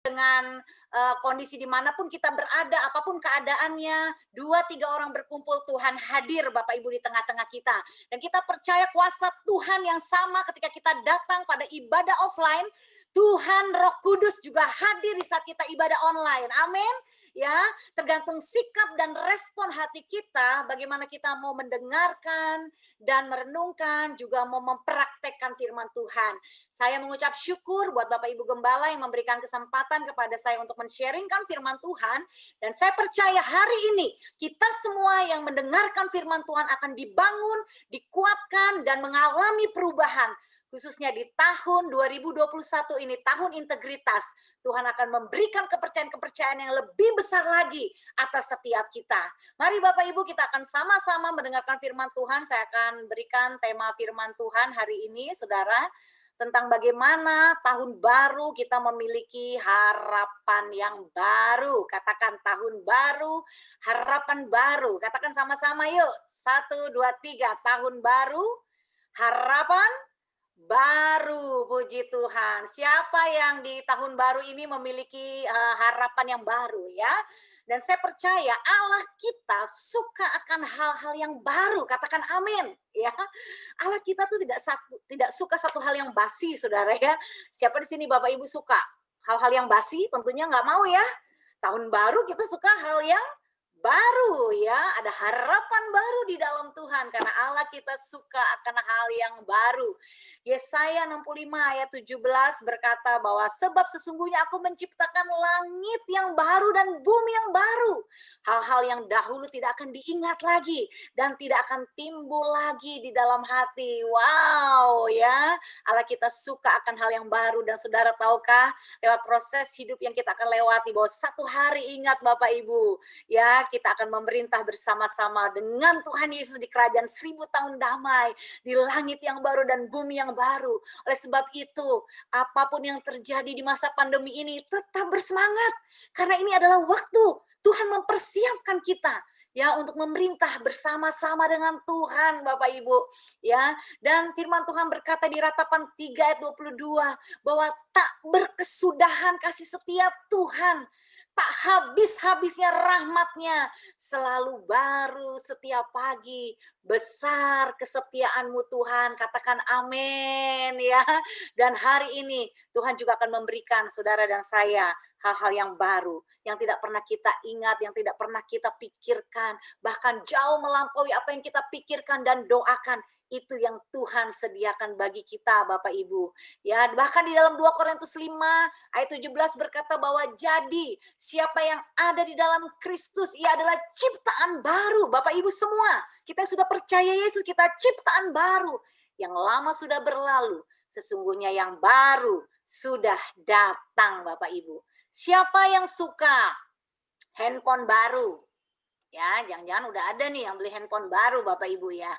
dengan kondisi dimanapun kita berada, apapun keadaannya, 2-3 orang berkumpul, Tuhan hadir Bapak Ibu di tengah-tengah kita. Dan kita percaya kuasa Tuhan yang sama ketika kita datang pada ibadah offline, Tuhan Roh Kudus juga hadir di saat kita ibadah online. Amin. Ya, tergantung sikap dan respon hati kita, bagaimana kita mau mendengarkan dan merenungkan, juga mau mempraktekkan firman Tuhan. Saya mengucap syukur buat Bapak Ibu Gembala yang memberikan kesempatan kepada saya untuk men-sharingkan firman Tuhan. Dan saya percaya hari ini kita semua yang mendengarkan firman Tuhan akan dibangun, dikuatkan, dan mengalami perubahan. Khususnya di tahun 2021 ini, tahun integritas. Tuhan akan memberikan kepercayaan-kepercayaan yang lebih besar lagi atas setiap kita. Mari Bapak Ibu, kita akan sama-sama mendengarkan firman Tuhan. Saya akan berikan tema firman Tuhan hari ini, saudara, tentang bagaimana tahun baru kita memiliki harapan yang baru. Katakan tahun baru, harapan baru. Katakan sama-sama yuk. 1, 2, 3. Tahun baru, harapan baru. Puji Tuhan. Siapa yang di tahun baru ini memiliki harapan yang baru ya? Dan saya percaya Allah kita suka akan hal-hal yang baru. Katakan amin ya. Allah kita tuh tidak suka satu hal yang basi, saudara ya. Siapa di sini Bapak Ibu suka hal-hal yang basi? Tentunya nggak mau ya. Tahun baru kita suka hal yang baru ya, ada harapan baru di dalam Tuhan karena Allah kita suka akan hal yang baru. Yesaya 65 ayat 17 berkata bahwa sebab sesungguhnya aku menciptakan langit yang baru dan bumi yang baru. Hal-hal yang dahulu tidak akan diingat lagi dan tidak akan timbul lagi di dalam hati. Wow ya, Allah kita suka akan hal yang baru. Dan saudara tahukah lewat proses hidup yang kita akan lewati bahwa satu hari ingat Bapak Ibu ya, kita akan memerintah bersama-sama dengan Tuhan Yesus di kerajaan 1000 tahun damai, di langit yang baru dan bumi yang baru. Oleh sebab itu, apapun yang terjadi di masa pandemi ini, tetap bersemangat. Karena ini adalah waktu Tuhan mempersiapkan kita ya untuk memerintah bersama-sama dengan Tuhan Bapak Ibu ya. Dan firman Tuhan berkata di Ratapan 3 ayat 22 bahwa tak berkesudahan kasih setia Tuhan, tak habis-habisnya rahmatnya, selalu baru setiap pagi. Besar kesetiaanmu Tuhan, katakan amin ya. Dan hari ini Tuhan juga akan memberikan saudara dan saya hal-hal yang baru, yang tidak pernah kita ingat, yang tidak pernah kita pikirkan, bahkan jauh melampaui apa yang kita pikirkan dan doakan. Itu yang Tuhan sediakan bagi kita Bapak Ibu. Ya, bahkan di dalam 2 Korintus 5 ayat 17 berkata bahwa jadi siapa yang ada di dalam Kristus, ia adalah ciptaan baru. Bapak Ibu semua, kita sudah percaya Yesus, kita ciptaan baru. Yang lama sudah berlalu, sesungguhnya yang baru sudah datang Bapak Ibu. Siapa yang suka handphone baru? Ya, jangan-jangan udah ada nih yang beli handphone baru Bapak Ibu ya.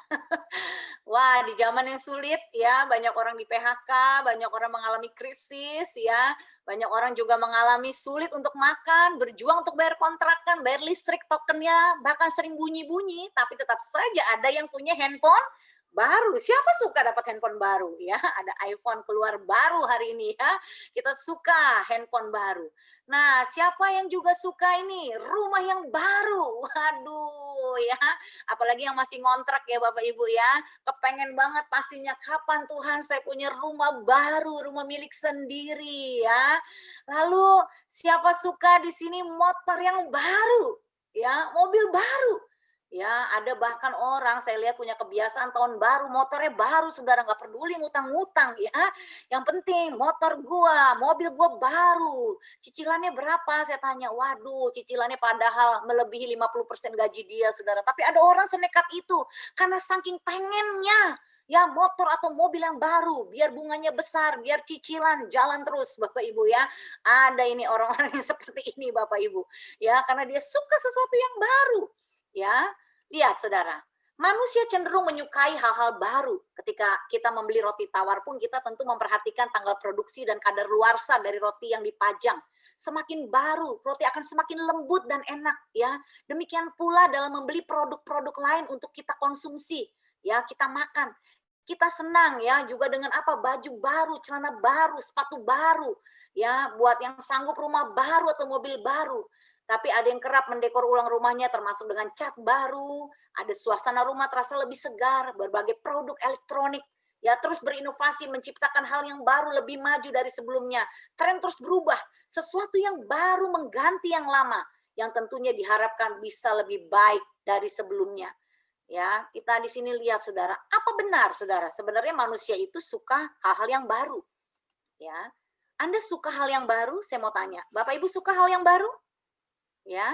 Wah, di zaman yang sulit ya, banyak orang di PHK, banyak orang mengalami krisis ya, banyak orang juga mengalami sulit untuk makan, berjuang untuk bayar kontrakan, bayar listrik tokennya, bahkan sering bunyi-bunyi, tapi tetap saja ada yang punya handphone baru. Siapa suka dapat handphone baru ya? Ada iPhone keluar baru hari ini ya. Kita suka handphone baru. Nah, siapa yang juga suka ini rumah yang baru? Waduh ya. Apalagi yang masih ngontrak ya Bapak Ibu ya. Kepengen banget pastinya kapan Tuhan saya punya rumah baru, rumah milik sendiri ya. Lalu siapa suka di sini motor yang baru? Ya, mobil baru. Ya, ada bahkan orang saya lihat punya kebiasaan tahun baru motornya baru, saudara, nggak peduli ngutang-ngutang ya. Yang penting motor gua, mobil gua baru. Cicilannya berapa? Saya tanya. Waduh, cicilannya padahal melebihi 50% gaji dia, saudara. Tapi ada orang senekat itu karena saking pengennya ya motor atau mobil yang baru, biar bunganya besar, biar cicilan jalan terus Bapak Ibu ya. Ada ini orang-orang yang seperti ini Bapak Ibu. Ya, karena dia suka sesuatu yang baru. Ya, lihat saudara, manusia cenderung menyukai hal-hal baru. Ketika kita membeli roti tawar pun kita tentu memperhatikan tanggal produksi dan kadar luarsa dari roti yang dipajang. Semakin baru, roti akan semakin lembut dan enak ya. Demikian pula dalam membeli produk-produk lain untuk kita konsumsi, ya, kita makan. Kita senang ya juga dengan apa? Baju baru, celana baru, sepatu baru. ya buat yang sanggup rumah baru atau mobil baru. Tapi ada yang kerap mendekor ulang rumahnya termasuk dengan cat baru, ada suasana rumah terasa lebih segar, berbagai produk elektronik, ya terus berinovasi, menciptakan hal yang baru lebih maju dari sebelumnya. Tren terus berubah, sesuatu yang baru mengganti yang lama, yang tentunya diharapkan bisa lebih baik dari sebelumnya. Ya, kita di sini lihat Saudara, apa benar Saudara? Sebenarnya manusia itu suka hal-hal yang baru, ya. Anda suka hal yang baru? Saya mau tanya, Bapak Ibu suka hal yang baru? Ya,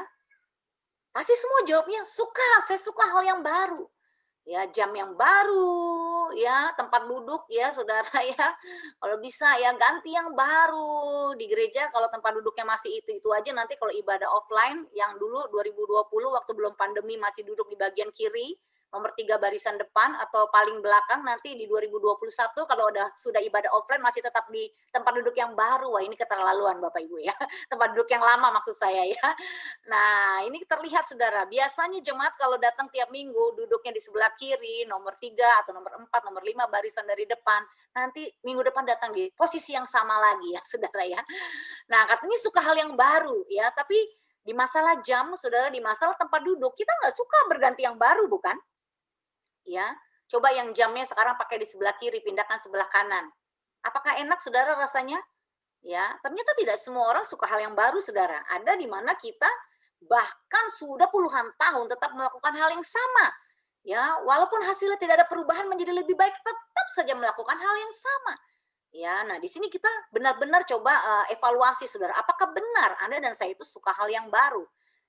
pasti semua jawabnya suka, saya suka hal yang baru. Ya, jam yang baru, ya, tempat duduk ya Saudara ya. Kalau bisa ya ganti yang baru. Di gereja kalau tempat duduknya masih itu aja, nanti kalau ibadah offline yang dulu 2020 waktu belum pandemi masih duduk di bagian kiri, nomor 3 barisan depan atau paling belakang, nanti di 2021 kalau sudah ibadah offline masih tetap di tempat duduk yang baru. Wah, ini keterlaluan Bapak Ibu ya. Tempat duduk yang lama maksud saya ya. Nah, ini terlihat Saudara, biasanya jemaat kalau datang tiap minggu duduknya di sebelah kiri, nomor 3 atau nomor 4, nomor 5 barisan dari depan. Nanti minggu depan datang di posisi yang sama lagi ya Saudara ya. Nah, katanya suka hal yang baru ya, tapi di masalah jam Saudara, di masalah tempat duduk, kita nggak suka berganti yang baru bukan? Ya, coba yang jamnya sekarang pakai di sebelah kiri, pindahkan sebelah kanan. Apakah enak Saudara rasanya? Ya, ternyata tidak semua orang suka hal yang baru Saudara. Ada di mana kita bahkan sudah puluhan tahun tetap melakukan hal yang sama. Ya, walaupun hasilnya tidak ada perubahan menjadi lebih baik, tetap saja melakukan hal yang sama. Ya, nah di sini kita benar-benar coba evaluasi Saudara, apakah benar Anda dan saya itu suka hal yang baru?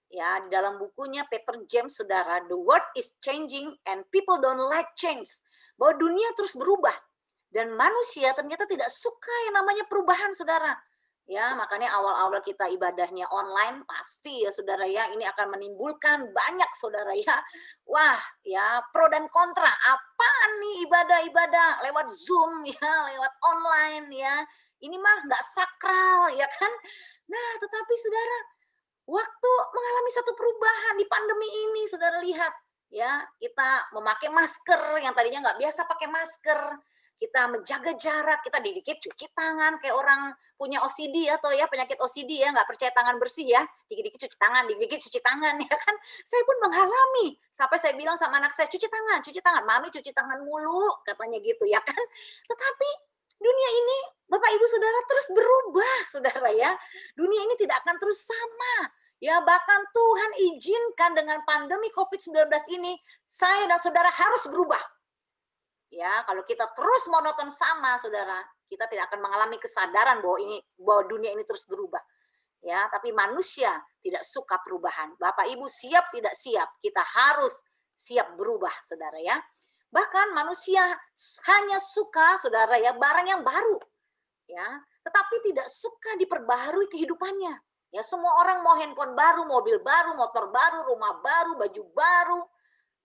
Ya, di dalam bukunya Peter James Saudara, The World is Changing and People Don't Like Change. Bahwa dunia terus berubah dan manusia ternyata tidak suka yang namanya perubahan Saudara. Ya, makanya awal-awal kita ibadahnya online pasti ya Saudara ya, ini akan menimbulkan banyak Saudara ya. Wah, ya pro dan kontra. Apa nih ibadah-ibadah lewat Zoom ya, lewat online ya. Ini mah nggak sakral ya kan. Nah, tetapi Saudara, waktu mengalami satu perubahan di pandemi ini, Saudara lihat, ya, kita memakai masker yang tadinya nggak biasa pakai masker, kita menjaga jarak, kita dikit-dikit cuci tangan kayak orang punya OCD atau ya penyakit OCD ya, nggak percaya tangan bersih ya, dikit-dikit cuci tangan ya kan. Saya pun mengalami, sampai saya bilang sama anak saya, cuci tangan, mami cuci tangan mulu, katanya gitu ya kan. Tetapi dunia ini, Bapak Ibu Saudara terus berubah, Saudara ya. Dunia ini tidak akan terus sama. Ya, bahkan Tuhan izinkan dengan pandemi COVID-19 ini, saya dan saudara harus berubah. Ya, kalau kita terus monoton sama, saudara, kita tidak akan mengalami kesadaran bahwa dunia ini terus berubah. Ya, tapi manusia tidak suka perubahan. Bapak Ibu siap tidak siap, kita harus siap berubah, saudara ya. Bahkan manusia hanya suka, saudara ya, barang yang baru. Ya, tetapi tidak suka diperbaharui kehidupannya. Ya, semua orang mau handphone baru, mobil baru, motor baru, rumah baru, baju baru.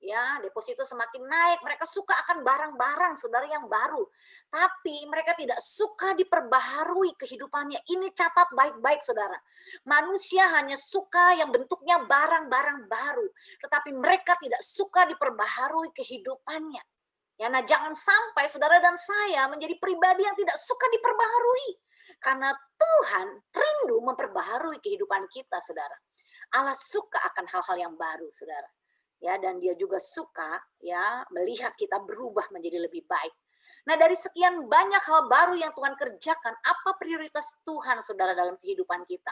Ya, deposito semakin naik, mereka suka akan barang-barang Saudara yang baru. Tapi mereka tidak suka diperbaharui kehidupannya. Ini catat baik-baik Saudara. Manusia hanya suka yang bentuknya barang-barang baru, tetapi mereka tidak suka diperbaharui kehidupannya. Ya, nah jangan sampai saudara dan saya menjadi pribadi yang tidak suka diperbaharui. Karena Tuhan rindu memperbaharui kehidupan kita, saudara. Allah suka akan hal-hal yang baru, saudara. Ya, dan dia juga suka ya melihat kita berubah menjadi lebih baik. Nah, dari sekian banyak hal baru yang Tuhan kerjakan, apa prioritas Tuhan, saudara, dalam kehidupan kita?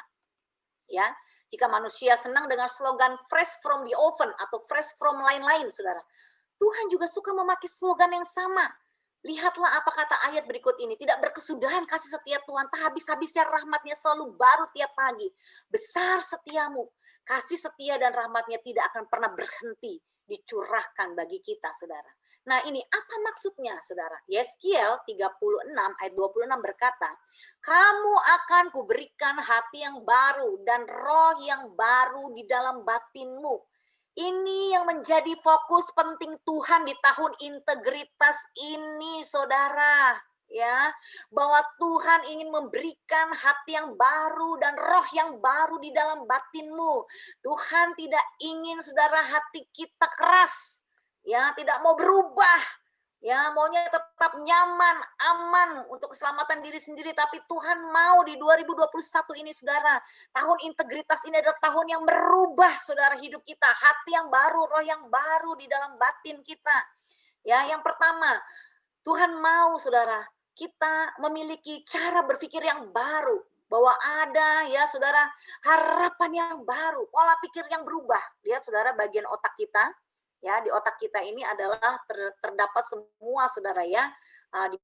Ya, jika manusia senang dengan slogan fresh from the oven atau fresh from lain-lain, saudara, Tuhan juga suka memakai slogan yang sama. Lihatlah apa kata ayat berikut ini. Tidak berkesudahan kasih setia Tuhan, tak habis-habisnya rahmatnya selalu baru tiap pagi. Besar setiamu, kasih setia dan rahmatnya tidak akan pernah berhenti dicurahkan bagi kita, saudara. Nah ini apa maksudnya, saudara? Yeskiel 36 ayat 26 berkata, kamu akan kuberikan hati yang baru dan roh yang baru di dalam batinmu. Ini yang menjadi fokus penting Tuhan di tahun integritas ini, saudara. Ya, bahwa Tuhan ingin memberikan hati yang baru dan roh yang baru di dalam batinmu. Tuhan tidak ingin saudara hati kita keras, ya, tidak mau berubah. Ya, maunya tetap nyaman, aman untuk keselamatan diri sendiri, tapi Tuhan mau di 2021 ini Saudara, tahun integritas ini adalah tahun yang merubah Saudara hidup kita, hati yang baru, roh yang baru di dalam batin kita. Ya, yang pertama, Tuhan mau Saudara, kita memiliki cara berpikir yang baru, bahwa ada ya Saudara, harapan yang baru, pola pikir yang berubah. Lihat Saudara bagian otak kita, ya di otak kita ini adalah terdapat semua Saudara ya, di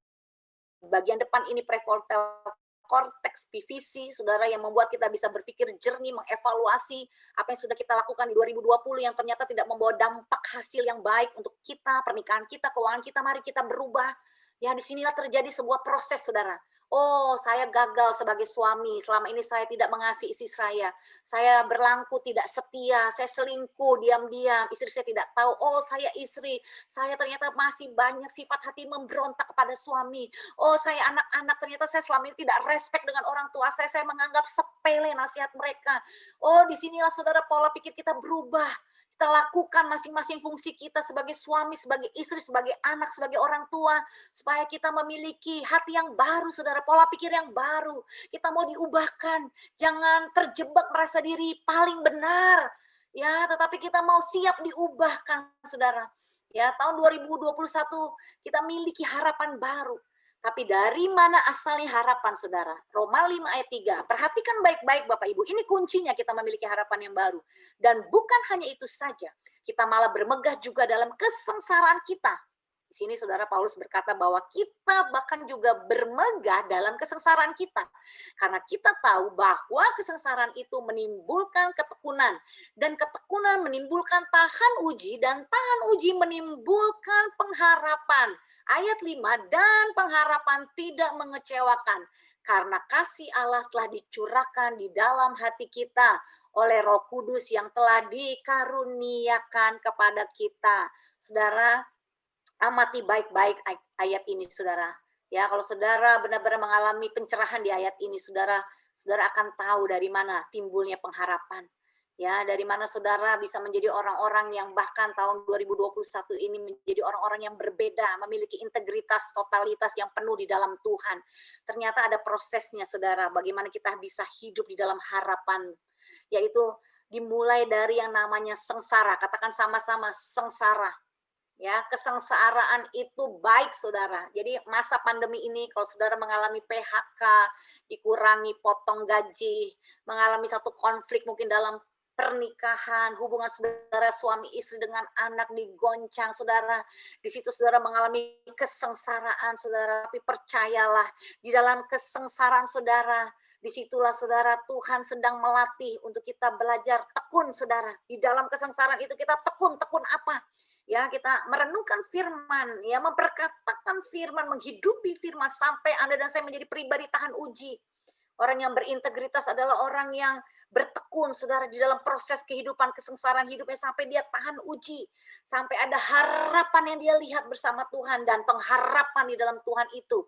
bagian depan ini prefrontal cortex PVC, Saudara, yang membuat kita bisa berpikir jernih, mengevaluasi apa yang sudah kita lakukan di 2020 yang ternyata tidak membawa dampak hasil yang baik untuk kita, pernikahan kita, keuangan kita, mari kita berubah. Ya, disinilah terjadi sebuah proses, Saudara. Oh, saya gagal sebagai suami, selama ini saya tidak mengasihi istri saya berlaku tidak setia, saya selingkuh diam-diam, istri saya tidak tahu, oh saya istri, saya ternyata masih banyak sifat hati memberontak kepada suami, oh saya anak-anak ternyata saya selama ini tidak respect dengan orang tua saya menganggap sepele nasihat mereka. Oh disinilah Saudara pola pikir kita berubah. Kita lakukan masing-masing fungsi kita sebagai suami, sebagai istri, sebagai anak, sebagai orang tua. Supaya kita memiliki hati yang baru, Saudara, pola pikir yang baru. Kita mau diubahkan. Jangan terjebak merasa diri paling benar. Ya, tetapi kita mau siap diubahkan, Saudara. Ya, tahun 2021 kita miliki harapan baru. Tapi dari mana asalnya harapan, Saudara? Roma 5 ayat 3. Perhatikan baik-baik Bapak Ibu. Ini kuncinya kita memiliki harapan yang baru. Dan bukan hanya itu saja. Kita malah bermegah juga dalam kesengsaraan kita. Di sini Saudara Paulus berkata bahwa kita bahkan juga bermegah dalam kesengsaraan kita. Karena kita tahu bahwa kesengsaraan itu menimbulkan ketekunan. Dan ketekunan menimbulkan tahan uji. Dan tahan uji menimbulkan pengharapan. Ayat 5, dan pengharapan tidak mengecewakan. Karena kasih Allah telah dicurahkan di dalam hati kita oleh Roh Kudus yang telah dikaruniakan kepada kita. Saudara, amati baik-baik ayat ini, Saudara. Ya, kalau Saudara benar-benar mengalami pencerahan di ayat ini, Saudara akan tahu dari mana timbulnya pengharapan. Ya, dari mana Saudara bisa menjadi orang-orang yang bahkan tahun 2021 ini menjadi orang-orang yang berbeda, memiliki integritas, totalitas yang penuh di dalam Tuhan. Ternyata ada prosesnya, Saudara, bagaimana kita bisa hidup di dalam harapan, yaitu dimulai dari yang namanya sengsara. Katakan sama-sama, sengsara. Ya, kesengsaraan itu baik Saudara. Jadi masa pandemi ini kalau Saudara mengalami PHK, dikurangi potong gaji, mengalami satu konflik mungkin dalam pernikahan, hubungan Saudara suami istri dengan anak digoncang Saudara. Di situ Saudara mengalami kesengsaraan Saudara, tapi percayalah di dalam kesengsaraan Saudara, disitulah Saudara Tuhan sedang melatih untuk kita belajar tekun Saudara. Di dalam kesengsaraan itu kita tekun apa? Ya, kita merenungkan firman, ya, memperkatakan firman, menghidupi firman sampai Anda dan saya menjadi pribadi tahan uji. Orang yang berintegritas adalah orang yang bertekun, Saudara, di dalam proses kehidupan, kesengsaraan hidupnya sampai dia tahan uji. Sampai ada harapan yang dia lihat bersama Tuhan dan pengharapan di dalam Tuhan itu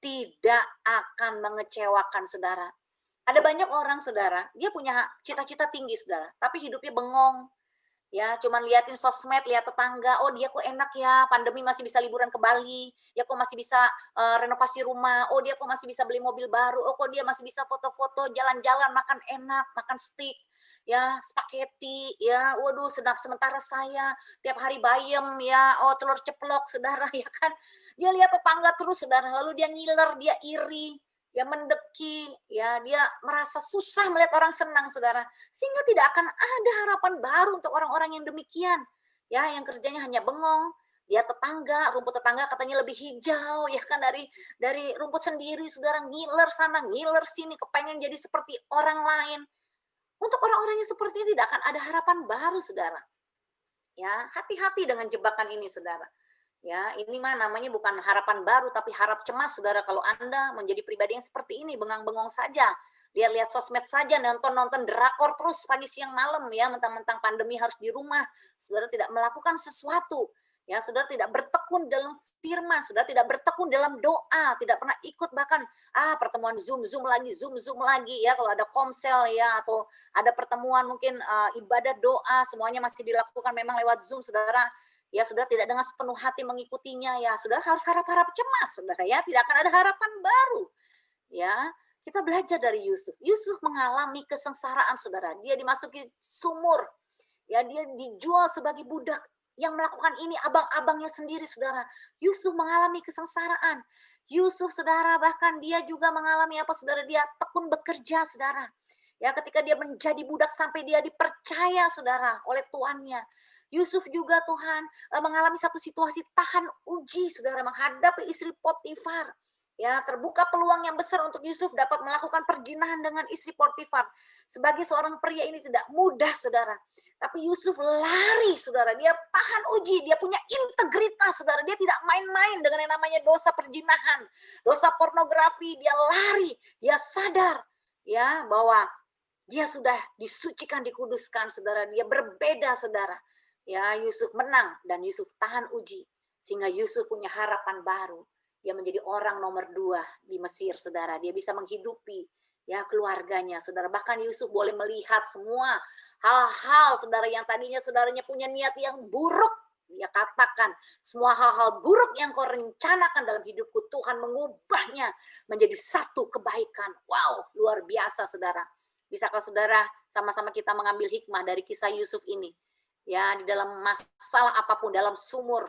tidak akan mengecewakan, Saudara. Ada banyak orang, Saudara, dia punya cita-cita tinggi, Saudara, tapi hidupnya bengong, ya cuman liatin sosmed, lihat tetangga, oh dia kok enak ya, pandemi masih bisa liburan ke Bali, ya kok masih bisa renovasi rumah, oh dia kok masih bisa beli mobil baru, oh kok dia masih bisa foto-foto, jalan-jalan, makan enak, makan steak, ya spaghetti, ya waduh sedap, sementara saya tiap hari bayam, ya oh telur ceplok Saudara, ya kan, dia lihat tetangga terus Saudara, lalu dia ngiler, dia iri, ya mendeki, ya dia merasa susah melihat orang senang Saudara, sehingga tidak akan ada harapan baru untuk orang-orang yang demikian. Ya, yang kerjanya hanya bengong, dia tetangga, rumput tetangga katanya lebih hijau ya kan dari rumput sendiri, Saudara ngiler sana, ngiler sini, kepengen jadi seperti orang lain. Untuk orang-orang yang seperti ini tidak akan ada harapan baru, Saudara. Ya, hati-hati dengan jebakan ini, Saudara. Ya, ini mah namanya bukan harapan baru tapi harap cemas Saudara kalau Anda menjadi pribadi yang seperti ini, bengang-bengong saja. Lihat-lihat sosmed saja, nonton-nonton drakor terus pagi siang malam ya, mentang-mentang pandemi harus di rumah. Saudara tidak melakukan sesuatu. Ya, Saudara tidak bertekun dalam firman, Saudara tidak bertekun dalam doa, tidak pernah ikut bahkan pertemuan Zoom Zoom lagi ya, kalau ada komsel ya atau ada pertemuan mungkin ibadah doa semuanya masih dilakukan memang lewat Zoom Saudara. ya saudara tidak dengan sepenuh hati mengikutinya, ya saudara harus harap-harap cemas, saudara ya, tidak akan ada harapan baru. Ya, kita belajar dari Yusuf. Yusuf mengalami kesengsaraan, saudara. Dia dimasuki sumur, ya dia dijual sebagai budak. Yang melakukan ini abang-abangnya sendiri, saudara. Yusuf mengalami kesengsaraan. Yusuf, saudara, bahkan dia juga mengalami apa, saudara? Dia tekun bekerja, saudara. Ya, ketika dia menjadi budak sampai dia dipercaya, saudara, oleh tuannya. Yusuf juga Tuhan mengalami satu situasi tahan uji, saudara, menghadapi istri Potifar. Ya, terbuka peluang yang besar untuk Yusuf dapat melakukan perjinahan dengan istri Potifar. Sebagai seorang pria ini tidak mudah, saudara. Tapi Yusuf lari, saudara. Dia tahan uji, dia punya integritas, saudara. Dia tidak main-main dengan yang namanya dosa perjinahan, dosa pornografi. Dia lari, dia sadar ya bahwa dia sudah disucikan, dikuduskan, saudara. Dia berbeda, saudara. Ya, Yusuf menang dan Yusuf tahan uji. Sehingga Yusuf punya harapan baru. Dia menjadi orang nomor 2 di Mesir, saudara. Dia bisa menghidupi ya keluarganya, saudara. Bahkan Yusuf boleh melihat semua hal-hal, saudara, yang tadinya saudaranya punya niat yang buruk. Dia katakan, semua hal-hal buruk yang kau rencanakan dalam hidupku, Tuhan mengubahnya menjadi satu kebaikan. Wow, luar biasa, saudara. Bisakah saudara sama-sama kita mengambil hikmah dari kisah Yusuf ini? Ya, di dalam masalah apapun, dalam sumur,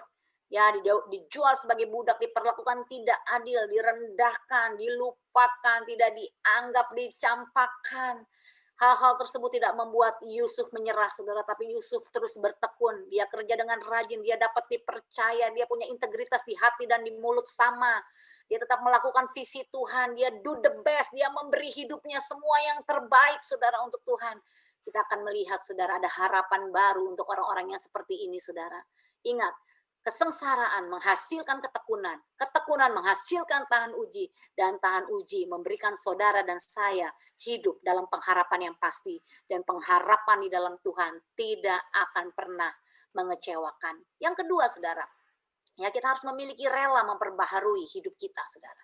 ya dijual sebagai budak, diperlakukan tidak adil, direndahkan, dilupakan, tidak dianggap, dicampakkan. Hal-hal tersebut tidak membuat Yusuf menyerah, saudara, tapi Yusuf terus bertekun. Dia kerja dengan rajin, dia dapat dipercaya, dia punya integritas di hati dan di mulut sama. Dia tetap melakukan visi Tuhan, dia do the best, dia memberi hidupnya semua yang terbaik, saudara, untuk Tuhan. Kita akan melihat, saudara, ada harapan baru untuk orang-orang yang seperti ini, saudara. Ingat, kesengsaraan menghasilkan ketekunan, ketekunan menghasilkan tahan uji, dan tahan uji memberikan saudara dan saya hidup dalam pengharapan yang pasti, dan pengharapan di dalam Tuhan tidak akan pernah mengecewakan. Yang kedua, saudara, ya kita harus memiliki rela memperbaharui hidup kita, saudara.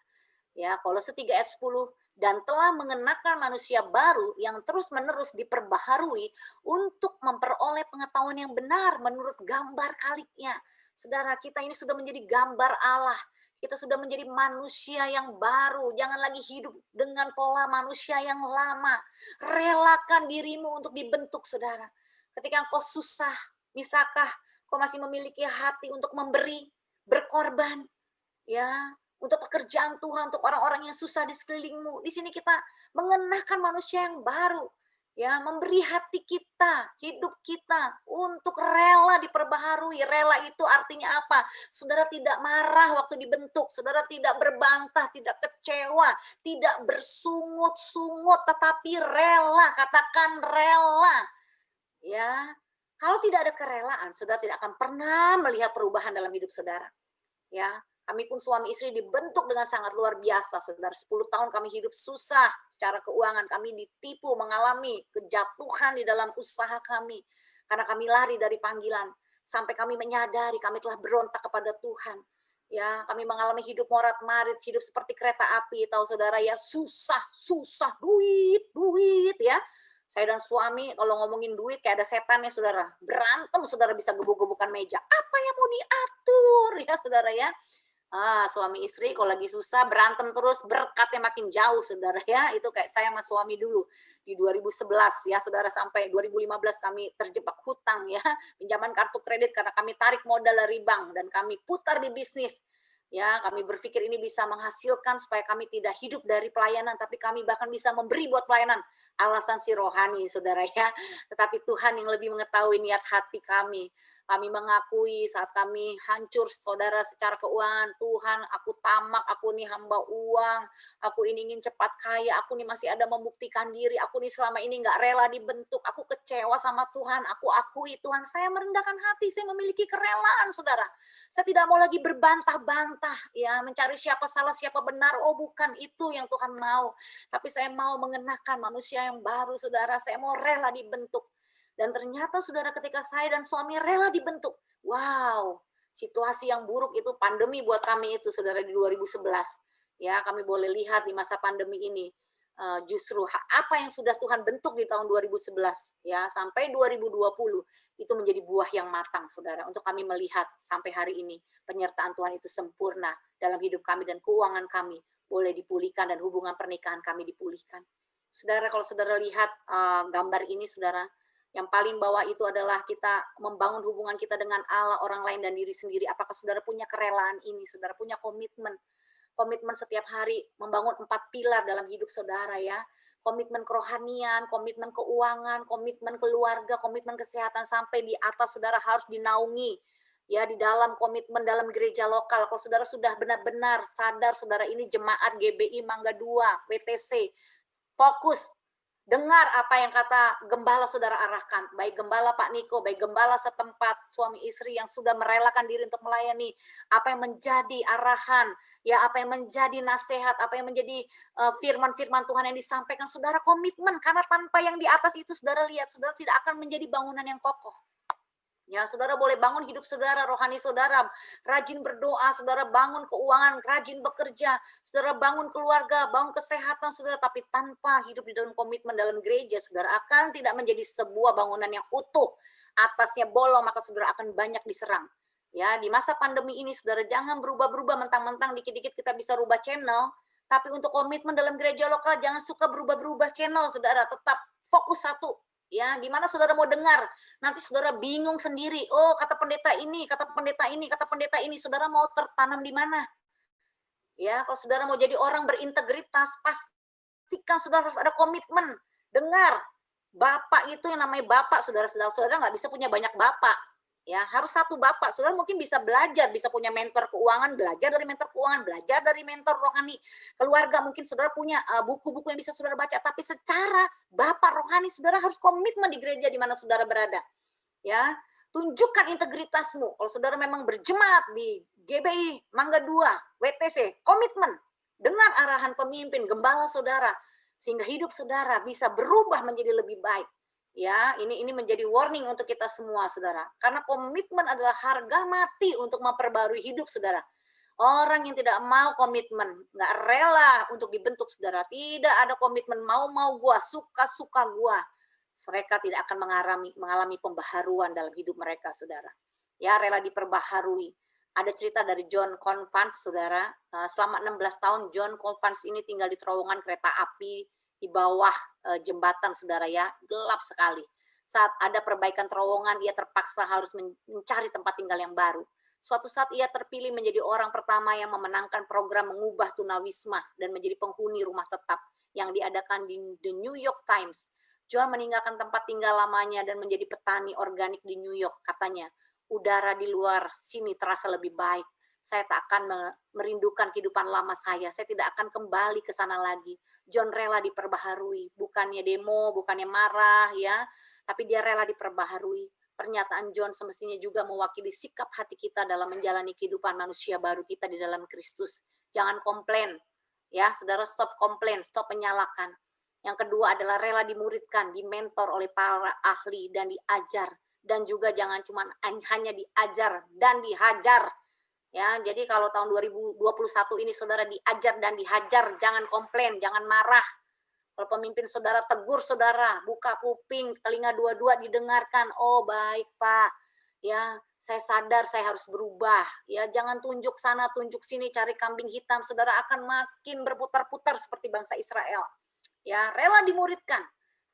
Ya, Kolose 3 ayat 10, dan telah mengenakan manusia baru yang terus-menerus diperbaharui untuk memperoleh pengetahuan yang benar menurut gambar kaliknya. Saudara, kita ini sudah menjadi gambar Allah. Kita sudah menjadi manusia yang baru. Jangan lagi hidup dengan pola manusia yang lama. Relakan dirimu untuk dibentuk, saudara. Ketika engkau susah, bisakah kau masih memiliki hati untuk memberi, berkorban, ya, untuk pekerjaan Tuhan, untuk orang-orang yang susah di sekelilingmu. Di sini kita mengenakan manusia yang baru, ya, memberi hati kita, hidup kita untuk rela diperbaharui. Rela itu artinya apa? Saudara tidak marah waktu dibentuk, saudara tidak berbantah, tidak kecewa, tidak bersungut-sungut, tetapi rela, katakan rela. Ya, kalau tidak ada kerelaan, saudara tidak akan pernah melihat perubahan dalam hidup saudara. Ya, kami pun suami istri dibentuk dengan sangat luar biasa, saudara. 10 tahun kami hidup susah secara keuangan. Kami ditipu, mengalami kejatuhan di dalam usaha kami. Karena kami lari dari panggilan. Sampai kami menyadari kami telah berontak kepada Tuhan. Ya, kami mengalami hidup morat-marit, hidup seperti kereta api. Tahu saudara ya, susah, duit, ya. Saya dan suami kalau ngomongin duit kayak ada setannya, saudara. Berantem, saudara, bisa gebuk-gebukan meja. Apa yang mau diatur, ya saudara ya. Suami istri kalau lagi susah berantem terus, berkatnya makin jauh, saudara ya. Itu kayak saya sama suami dulu di 2011 ya, saudara, sampai 2015 kami terjebak hutang ya, pinjaman kartu kredit karena kami tarik modal dari bank dan kami putar di bisnis. Ya, kami berpikir ini bisa menghasilkan supaya kami tidak hidup dari pelayanan, tapi kami bahkan bisa memberi buat pelayanan. Alasan si rohani, saudara ya. Tetapi Tuhan yang lebih mengetahui niat hati kami. Kami mengakui saat kami hancur, saudara, secara keuangan. Tuhan, aku tamak, aku nih hamba uang, aku ini ingin cepat kaya, aku nih masih ada membuktikan diri, aku nih selama ini nggak rela dibentuk, aku kecewa sama Tuhan, aku akui Tuhan, saya merendahkan hati, saya memiliki kerelaan, saudara. Saya tidak mau lagi berbantah-bantah, ya, mencari siapa salah, siapa benar. Oh, bukan itu yang Tuhan mau. Tapi saya mau mengenakan manusia yang baru, saudara. Saya mau rela dibentuk. Dan ternyata, saudara, ketika saya dan suami rela dibentuk, wow, situasi yang buruk itu pandemi buat kami itu, saudara, di 2011. Ya, kami boleh lihat di masa pandemi ini, justru apa yang sudah Tuhan bentuk di tahun 2011 ya sampai 2020 itu menjadi buah yang matang, Saudara, untuk kami melihat sampai hari ini penyertaan Tuhan itu sempurna dalam hidup kami dan keuangan kami boleh dipulihkan dan hubungan pernikahan kami dipulihkan. Saudara, kalau Saudara lihat gambar ini, Saudara, yang paling bawah itu adalah kita membangun hubungan kita dengan Allah, orang lain, dan diri sendiri. Apakah Saudara punya kerelaan ini? Saudara punya komitmen setiap hari membangun 4 pilar dalam hidup Saudara ya. Komitmen kerohanian, komitmen keuangan, komitmen keluarga, komitmen kesehatan, sampai di atas Saudara harus dinaungi ya di dalam komitmen dalam gereja lokal. Kalau Saudara sudah benar-benar sadar Saudara ini jemaat GBI Mangga 2, WTC, fokus dengar apa yang kata gembala Saudara arahkan, baik gembala Pak Niko, baik gembala setempat, suami istri yang sudah merelakan diri untuk melayani, apa yang menjadi arahan, ya apa yang menjadi nasihat, apa yang menjadi firman-firman Tuhan yang disampaikan, Saudara komitmen, karena tanpa yang di atas itu Saudara lihat, Saudara tidak akan menjadi bangunan yang kokoh. Ya, Saudara boleh bangun hidup Saudara, rohani Saudara, rajin berdoa, Saudara bangun keuangan, rajin bekerja, Saudara bangun keluarga, bangun kesehatan Saudara, tapi tanpa hidup di dalam komitmen dalam gereja, Saudara akan tidak menjadi sebuah bangunan yang utuh. Atasnya bolong, maka Saudara akan banyak diserang. Ya, di masa pandemi ini Saudara jangan berubah-berubah mentang-mentang dikit-dikit kita bisa rubah channel, tapi untuk komitmen dalam gereja lokal jangan suka berubah-berubah channel, Saudara, tetap fokus satu. Ya, di mana Saudara mau dengar, nanti Saudara bingung sendiri. Oh, kata pendeta ini, kata pendeta ini, kata pendeta ini. Saudara mau tertanam di mana? Ya, kalau Saudara mau jadi orang berintegritas, pastikan Saudara harus ada komitmen. Dengar, Bapak itu yang namanya Bapak, Saudara nggak bisa punya banyak Bapak. Ya, harus satu Bapak. Saudara mungkin bisa belajar, bisa punya mentor keuangan, belajar dari mentor keuangan, belajar dari mentor rohani. Keluarga mungkin Saudara punya buku-buku yang bisa Saudara baca, tapi secara Bapak rohani Saudara harus komitmen di gereja di mana Saudara berada. Ya, tunjukkan integritasmu. Kalau Saudara memang berjemaat di GBI Mangga 2, WTC, komitmen. Dengar arahan pemimpin, gembala Saudara, sehingga hidup Saudara bisa berubah menjadi lebih baik. Ya, ini menjadi warning untuk kita semua, Saudara. Karena komitmen adalah harga mati untuk memperbarui hidup Saudara. Orang yang tidak mau komitmen, nggak rela untuk dibentuk, Saudara. Tidak ada komitmen, mau gua, suka gua. Mereka tidak akan mengalami pembaharuan dalam hidup mereka, Saudara. Ya, rela diperbaharui. Ada cerita dari John Convance, Saudara. Selama 16 tahun John Convance ini tinggal di terowongan kereta api di bawah jembatan, Saudara ya, gelap sekali. Saat ada perbaikan terowongan, ia terpaksa harus mencari tempat tinggal yang baru. Suatu saat ia terpilih menjadi orang pertama yang memenangkan program mengubah tunawisma dan menjadi penghuni rumah tetap yang diadakan di The New York Times. John meninggalkan tempat tinggal lamanya dan menjadi petani organik di New York, katanya. Udara di luar sini terasa lebih baik. Saya tak akan merindukan kehidupan lama saya tidak akan kembali ke sana lagi. John rela diperbaharui, bukannya demo, bukannya marah ya, tapi dia rela diperbaharui. Pernyataan John semestinya juga mewakili sikap hati kita dalam menjalani kehidupan manusia baru kita di dalam Kristus. Jangan komplain, ya Saudara, stop komplain, stop menyalahkan. Yang kedua adalah rela dimuridkan, dimentor oleh para ahli dan diajar. Dan juga jangan cuma hanya diajar dan dihajar. Ya, jadi kalau tahun 2021 ini Saudara diajar dan dihajar, jangan komplain, jangan marah. Kalau pemimpin Saudara tegur Saudara, buka kuping, telinga dua-dua didengarkan. Oh, baik, Pak. Ya, saya sadar saya harus berubah. Ya, jangan tunjuk sana, tunjuk sini, cari kambing hitam. Saudara akan makin berputar-putar seperti bangsa Israel. Ya, rela dimuridkan.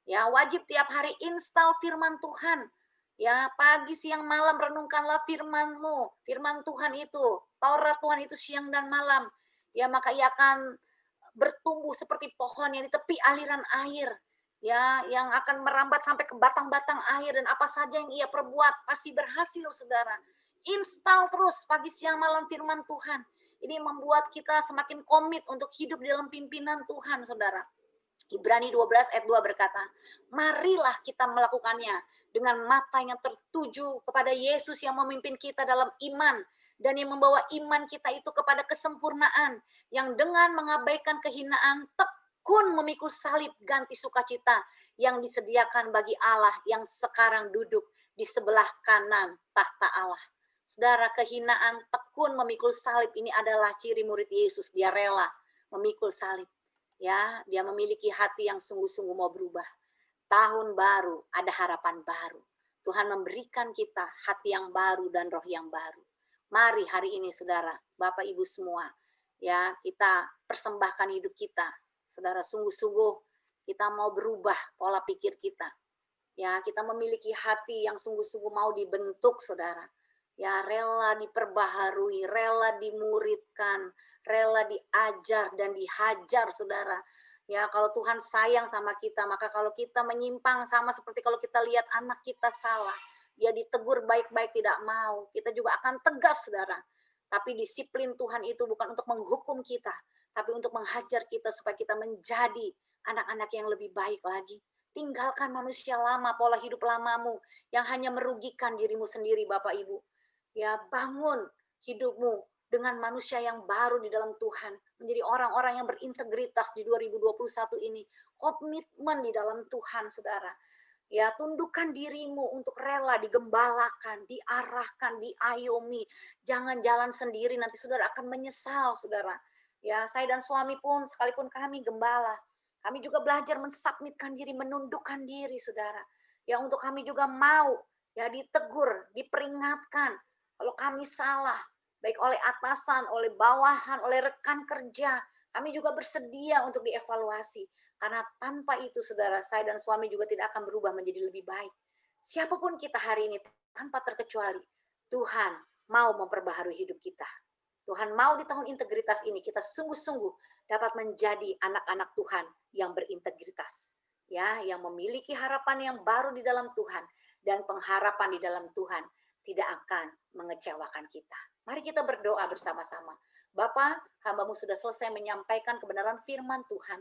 Ya, wajib tiap hari install firman Tuhan. Ya, pagi, siang, malam renungkanlah firman-Mu. Firman Tuhan itu, Taurat Tuhan itu siang dan malam. Ya, maka ia akan bertumbuh seperti pohon yang di tepi aliran air. Ya, yang akan merambat sampai ke batang-batang air, dan apa saja yang ia perbuat pasti berhasil, Saudara. Install terus pagi, siang, malam firman Tuhan. Ini membuat kita semakin komit untuk hidup di dalam pimpinan Tuhan, Saudara. Ibrani 12 ayat 2 berkata, marilah kita melakukannya dengan mata yang tertuju kepada Yesus yang memimpin kita dalam iman dan yang membawa iman kita itu kepada kesempurnaan, yang dengan mengabaikan kehinaan tekun memikul salib ganti sukacita yang disediakan bagi Allah yang sekarang duduk di sebelah kanan tahta Allah. Saudara, kehinaan tekun memikul salib ini adalah ciri murid Yesus. Dia rela memikul salib. Ya, dia memiliki hati yang sungguh-sungguh mau berubah. Tahun baru, ada harapan baru. Tuhan memberikan kita hati yang baru dan roh yang baru. Mari hari ini saudara, Bapak Ibu semua, ya kita persembahkan hidup kita. Saudara, sungguh-sungguh kita mau berubah pola pikir kita. Ya, kita memiliki hati yang sungguh-sungguh mau dibentuk, saudara. Ya, rela diperbaharui, rela dimuridkan, rela diajar dan dihajar, saudara. Ya, kalau Tuhan sayang sama kita, maka kalau kita menyimpang sama seperti kalau kita lihat anak kita salah, dia ditegur baik-baik tidak mau, kita juga akan tegas, saudara. Tapi disiplin Tuhan itu bukan untuk menghukum kita, tapi untuk menghajar kita supaya kita menjadi anak-anak yang lebih baik lagi. Tinggalkan manusia lama, pola hidup lamamu yang hanya merugikan dirimu sendiri, Bapak Ibu. Ya, bangun hidupmu dengan manusia yang baru di dalam Tuhan. Menjadi orang-orang yang berintegritas di 2021 ini. Komitmen di dalam Tuhan, saudara. Ya, tundukkan dirimu untuk rela digembalakan, diarahkan, diayomi. Jangan jalan sendiri, nanti saudara akan menyesal, saudara. Ya, saya dan suami pun, sekalipun kami gembala, kami juga belajar mensubmitkan diri, menundukkan diri, saudara. Ya, untuk kami juga mau ya ditegur, diperingatkan kalau kami salah, baik oleh atasan, oleh bawahan, oleh rekan kerja. Kami juga bersedia untuk dievaluasi. Karena tanpa itu, saudara, saya dan suami juga tidak akan berubah menjadi lebih baik. Siapapun kita hari ini, tanpa terkecuali, Tuhan mau memperbaharui hidup kita. Tuhan mau di tahun integritas ini kita sungguh-sungguh dapat menjadi anak-anak Tuhan yang berintegritas, ya, yang memiliki harapan yang baru di dalam Tuhan, dan pengharapan di dalam Tuhan tidak akan mengecewakan kita. Mari kita berdoa bersama-sama. Bapa, hambamu sudah selesai menyampaikan kebenaran firman Tuhan.